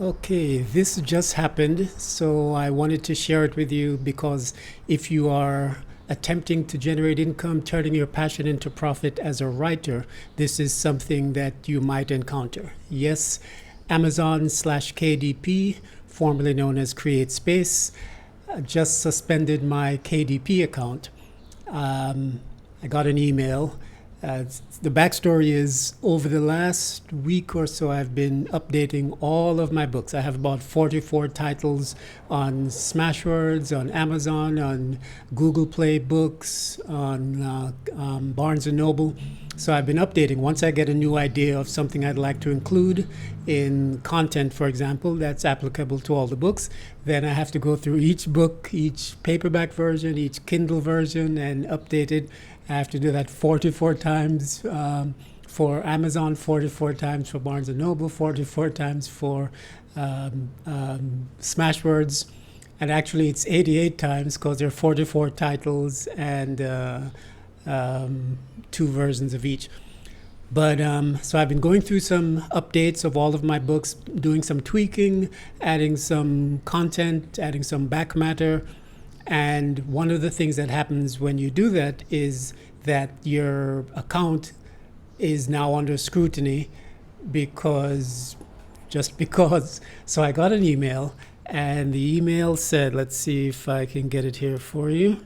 Okay, this just happened, so I wanted to share it with you because if you are attempting to generate income, turning your passion into profit as a writer, this is something that you might encounter. Yes, Amazon slash KDP, formerly known as Create Space, just suspended my KDP account. I got an email. The backstory is over the last week or so, I've been updating all of my books. I have about 44 titles on Smashwords, on Amazon, on Google Play Books, on Barnes and Noble. So I've been updating. Once I get a new idea of something I'd like to include in content, for example, that's applicable to all the books, then I have to go through each book, each paperback version, each Kindle version, and update it. I have to do that 44 times for Amazon, 44 times for Barnes and Noble, 44 times for Smashwords, and actually it's 88 times because there are 44 titles and two versions of each. But so I've been going through some updates of all of my books, doing some tweaking, adding some content, adding some back matter. And one of the things that happens when you do that is that your account is now under scrutiny just because. So I got an email, and the email said, let's see if I can get it here for you.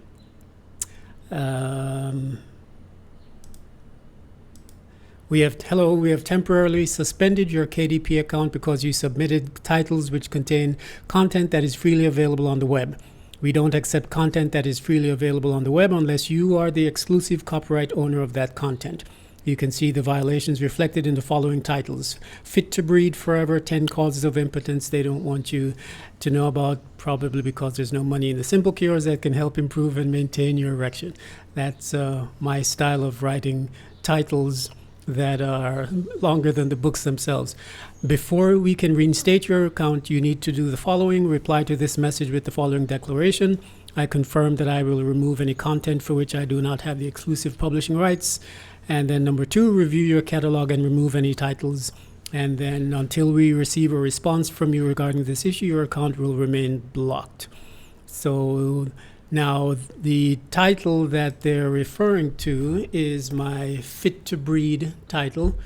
We have temporarily suspended your KDP account because you submitted titles which contain content that is freely available on the web. We don't accept content that is freely available on the web unless you are the exclusive copyright owner of that content. You can see the violations reflected in the following titles: Fit to Breed Forever, 10 Causes of Impotence they don't want you to know about, probably because there's no money in the simple cures that can help improve and maintain your erection. That's my style of writing titles that are longer than the books themselves. Before we can reinstate your account, you need to do the following: reply to this message with the following declaration. I confirm that I will remove any content for which I do not have the exclusive publishing rights. And then number 2, review your catalog and remove any titles. And then until we receive a response from you regarding this issue, your account will remain blocked. So now, the title that they're referring to is my Fit to Breed title,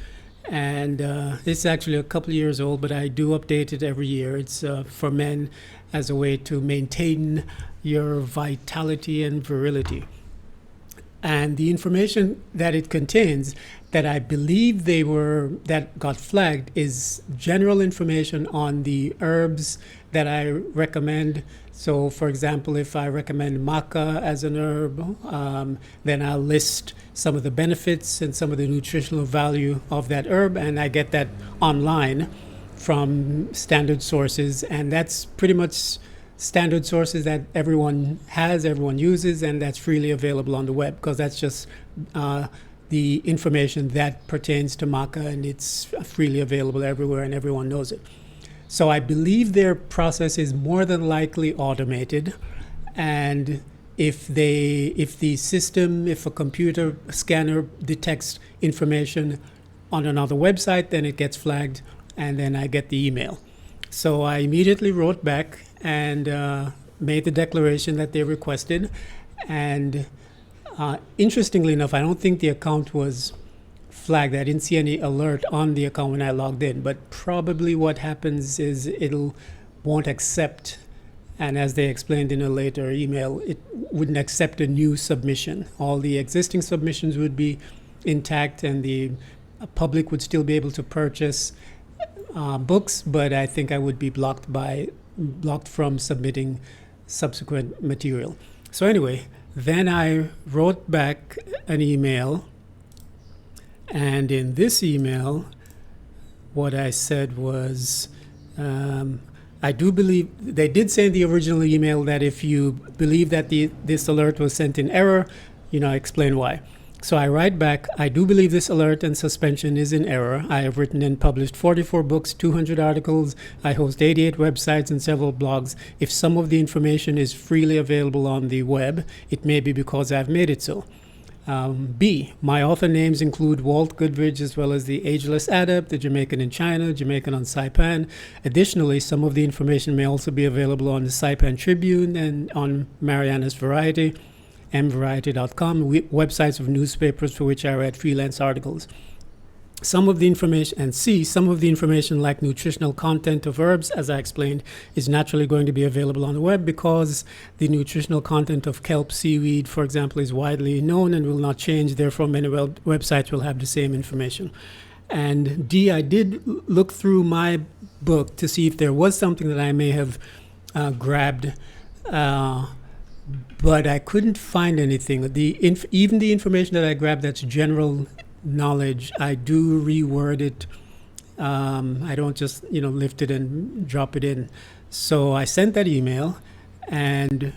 and it's actually a couple of years old, but I do update it every year. It's for men as a way to maintain your vitality and virility. And the information that it contains that I believe that got flagged is general information on the herbs that I recommend. So, for example, if I recommend maca as an herb, then I'll list some of the benefits and some of the nutritional value of that herb, and I get that online from standard sources, and that's pretty much standard sources that everyone has, everyone uses, and that's freely available on the web, because that's just the information that pertains to maca, and it's freely available everywhere and everyone knows it. So I believe their process is more than likely automated, and if a computer scanner detects information on another website, then it gets flagged, and then I get the email. So I immediately wrote back and made the declaration that they requested. And interestingly enough, I don't think the account was flagged. I didn't see any alert on the account when I logged in, but probably what happens is won't accept, and as they explained in a later email, it wouldn't accept a new submission. All the existing submissions would be intact, and the public would still be able to purchase books, but I think I would be blocked from submitting subsequent material. So anyway, then I wrote back an email, and in this email, what I said was, I do believe, they did say in the original email that if you believe that this alert was sent in error, I explain why. So I write back, I do believe this alert and suspension is in error. I have written and published 44 books, 200 articles. I host 88 websites and several blogs. If some of the information is freely available on the web, it may be because I've made it so. B, my author names include Walt Goodridge as well as the Ageless Adept, the Jamaican in China, Jamaican on Saipan. Additionally, some of the information may also be available on the Saipan Tribune and on Mariana's Variety, mvariety.com, websites of newspapers for which I write freelance articles. Some of the information, and C, some of the information like nutritional content of herbs, as I explained, is naturally going to be available on the web because the nutritional content of kelp, seaweed, for example, is widely known and will not change. Therefore, many websites will have the same information. And D, I did look through my book to see if there was something that I may have grabbed, but I couldn't find anything. Even the information that I grabbed that's general knowledge, I do reword it. I don't just lift it and drop it in. So I sent that email, and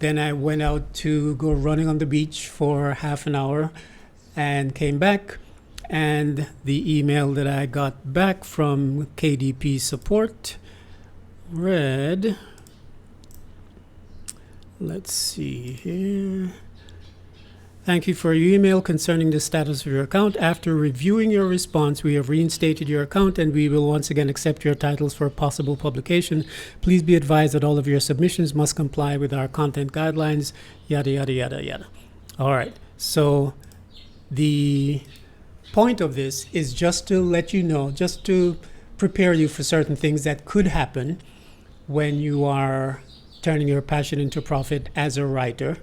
then I went out to go running on the beach for half an hour and came back, and the email that I got back from KDP support read, let's see here. Thank you for your email concerning the status of your account. After reviewing your response, we have reinstated your account and we will once again accept your titles for possible publication. Please be advised that all of your submissions must comply with our content guidelines, yada, yada, yada, yada. All right. So the point of this is just to let you know, just to prepare you for certain things that could happen when you are turning your passion into profit as a writer.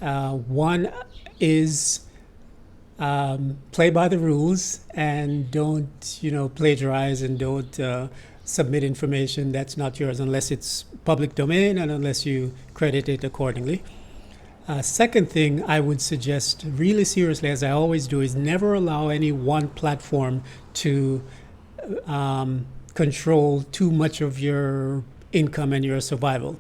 One is play by the rules and don't plagiarize and don't submit information that's not yours unless it's public domain and unless you credit it accordingly. Second thing I would suggest really seriously, as I always do, is never allow any one platform to control too much of your income and your survival.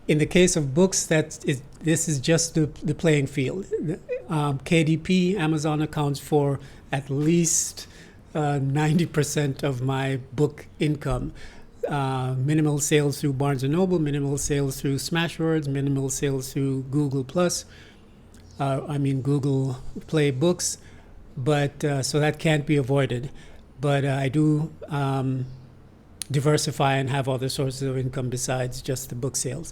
In the case of books, this is just the playing field. KDP, Amazon accounts for at least 90% of my book income. Minimal sales through Barnes & Noble, minimal sales through Smashwords, minimal sales through Google Google Play Books, but so that can't be avoided. But I do diversify and have other sources of income besides just the book sales.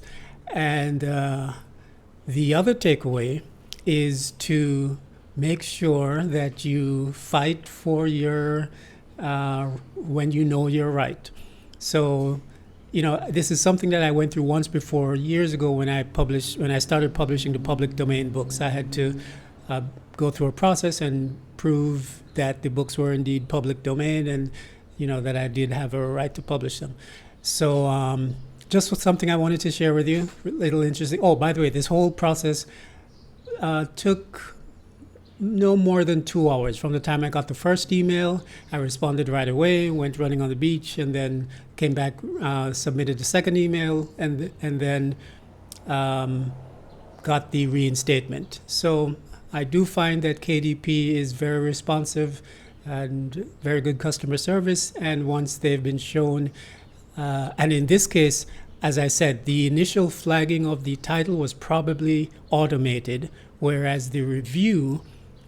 And the other takeaway is to make sure that you fight for your when you know you're right. So, this is something that I went through once before years ago when I started publishing the public domain books. I had to go through a process and prove that the books were indeed public domain and that I did have a right to publish them. So just something I wanted to share with you, a little interesting. Oh, by the way, this whole process took no more than 2 hours. From the time I got the first email, I responded right away, went running on the beach, and then came back, submitted the second email, and then got the reinstatement. So I do find that KDP is very responsive and very good customer service. And once they've been shown, and in this case, as I said, the initial flagging of the title was probably automated, whereas the review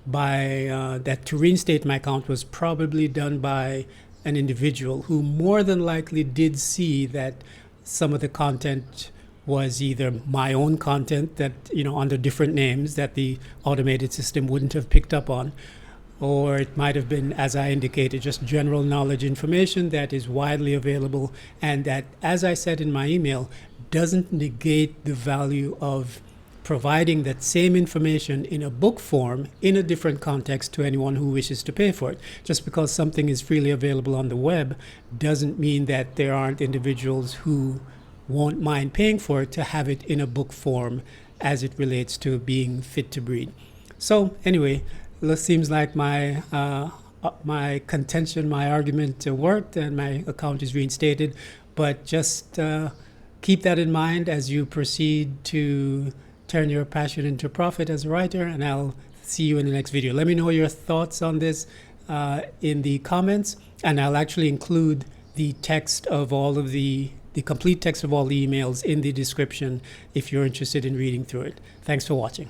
that to reinstate my account was probably done by an individual who more than likely did see that some of the content was either my own content that, under different names that the automated system wouldn't have picked up on, or it might have been, as I indicated, just general knowledge information that is widely available and that, as I said in my email, doesn't negate the value of providing that same information in a book form in a different context to anyone who wishes to pay for it. Just because something is freely available on the web doesn't mean that there aren't individuals who won't mind paying for it to have it in a book form as it relates to being fit to read. So anyway, it seems like my contention, my argument worked, and my account is reinstated. But just keep that in mind as you proceed to turn your passion into profit as a writer, and I'll see you in the next video. Let me know your thoughts on this in the comments, and I'll actually include the text of all of the complete text of all the emails in the description if you're interested in reading through it. Thanks for watching.